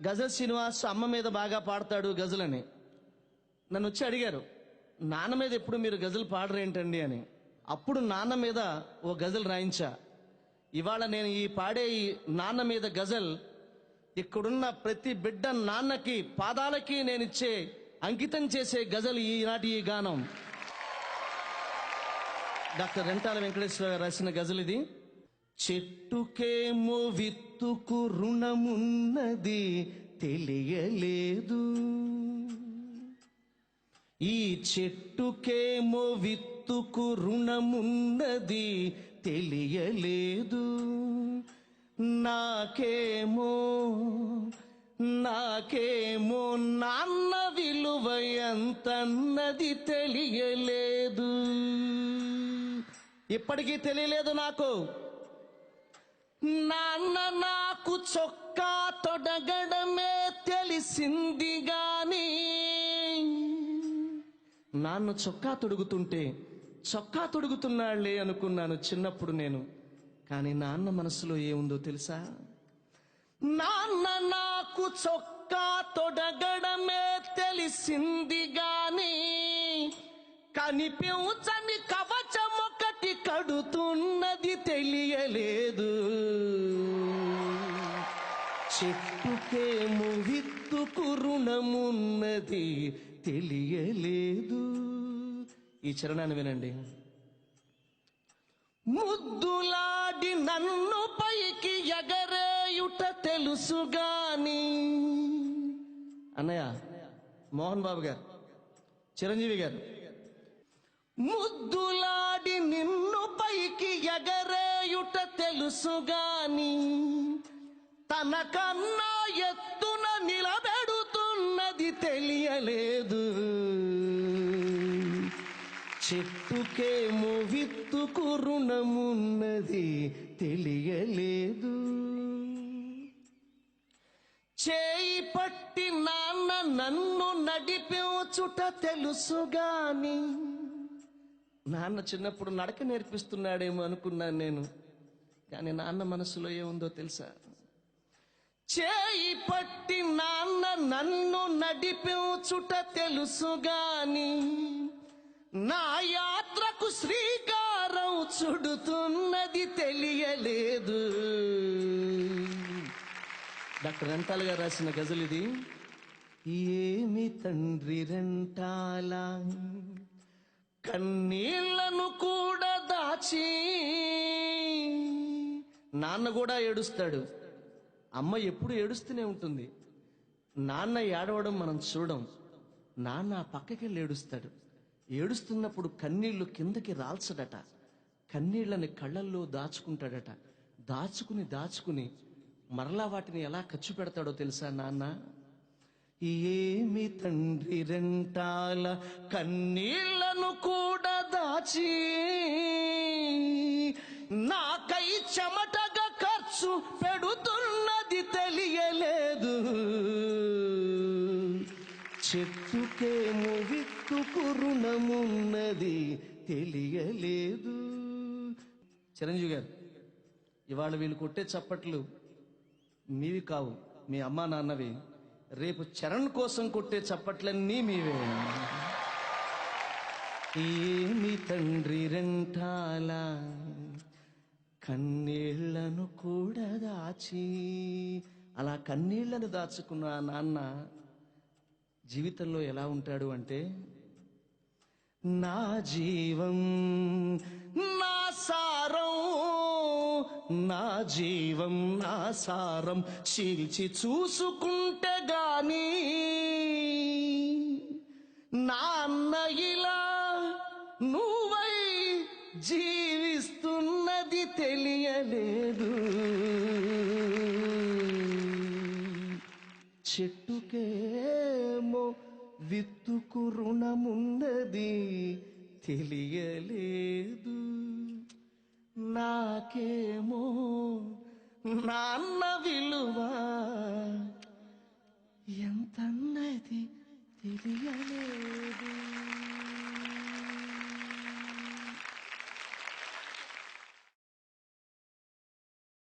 గజల్ శ్రీనివాస్ అమ్మ మీద బాగా పాడతాడు గజలని. నన్ను వచ్చి అడిగారు, నాన్న మీద ఎప్పుడు మీరు గజల్ పాడరేంటండి అని. అప్పుడు నాన్న మీద ఓ గజల్ రాయించా. ఇవాళ నేను ఈ పాడే ఈ నాన్న మీద గజల్ ఇక్కడున్న ప్రతి బిడ్డ నాన్నకి పాదాలకి నేను ఇచ్చే అంకితం చేసే గజల్ ఈనాటి ఈ గానం. డాక్టర్ రెంటాల వెంకటేశ్వర గారు రాసిన గజల్ ఇది. చెట్టుకేమో విత్తుకు రుణమున్నది తెలియలేదు, ఈ చెట్టుకేమో విత్తుకు రుణమున్నది తెలియలేదు, నాకేమో నాన్న విలువ ఎంతన్నది తెలియలేదు. ఇప్పటికీ తెలియలేదు నాకు. నాన్న నాకు చొక్కా తొడగడమే తెలిసింది గాని, నాన్న చొక్కా తొడుగుతుంటే చొక్కా తొడుగుతున్నాళ్లే అనుకున్నాను చిన్నప్పుడు నేను. కానీ నాన్న మనసులో ఏముందో తెలుసా? నాన్న నాకు చొక్కా తొడగడమే తెలిసింది గాని, కనిపించని కవచం ఒకటి కడుతున్నది తెలియలేదు. చెట్టుకేమో విత్తుకు రుణమున్నది తెలియలేదు. ఈ చరణాన్ని వినండి. ముద్దులాడి నన్ను పైకి ఎగరేయుట తెలుసుగాని, అన్నయ్య మోహన్ బాబు గారు, చిరంజీవి గారు, ముద్దులాడి నిన్ను పైకి ఎగరేయుట తెలుసుగాని, తనకన్నా ఎత్తున నిలబెడుతున్నది తెలియలేదు. చెట్టుకేమో విత్తుకు రుణమున్నది తెలియలేదు. చేయి పట్టి నాన్న నన్ను నడిపించుట తెలుసుగాని, నాన్న చిన్నప్పుడు నడక నేర్పిస్తున్నాడేమో అనుకున్నాను నేను. కానీ నాన్న మనసులో ఏముందో తెలుసా? చేయి పట్టి నాన్న నన్ను నడిపించుట తెలుసుగాని, నా యాత్రకు శ్రీకారం చుడుతున్నది తెలియలేదు. డాక్టర్ రెంటాల గారు రాసిన గజల్ ఇది. ఏమి తండ్రి రెంటాల కన్నీళ్లను కూడా దాచి, నాన్న కూడా ఏడుస్తాడు, అమ్మ ఎప్పుడు ఏడుస్తూనే ఉంటుంది. నాన్న ఏడవడం మనం చూడం, నాన్న పక్కకెళ్ళి ఏడుస్తాడు. ఏడుస్తున్నప్పుడు కన్నీళ్లు కిందకి రాల్చడట, కన్నీళ్లని కళ్ళల్లో దాచుకుంటాడట. దాచుకుని మరలా వాటిని ఎలా ఖర్చు పెడతాడో తెలుసా నాన్న? ఏమి తండ్రి రెంటాల కన్నీళ్లను కూడా దాచి, నాకై చెమటగా ఖర్చు పెడుతున్నది తెలియలేదు. చెట్టుకేమో విత్తుకు రుణమున్నది తెలియలేదు. చిరంజీవి గారు, ఇవాళ వీళ్ళు కొట్టే చప్పట్లు మీవి కావు, మీ అమ్మా నాన్నవి. రేపు చరణ్ కోసం కొట్టే చప్పట్లన్నీ మీవే. ఏమి తండ్రి రెంటాల కన్నీళ్లను కూడా దాచి, అలా కన్నీళ్లను దాచుకున్న ఆ నాన్న జీవితంలో ఎలా ఉంటాడు అంటే, నా జీవం నా సారం, నా జీవం నా సారం చీల్చి చూసుకుంటే గాని, నాన్న ఇలా నువ్వై జీవిస్తున్నది తెలియలేదు. చెట్టుకేమో విత్తుకు రుణమున్నది తెలియలేదు, నాకేమో నాన్న విలువ ఎంతన్నది తెలియలేదు.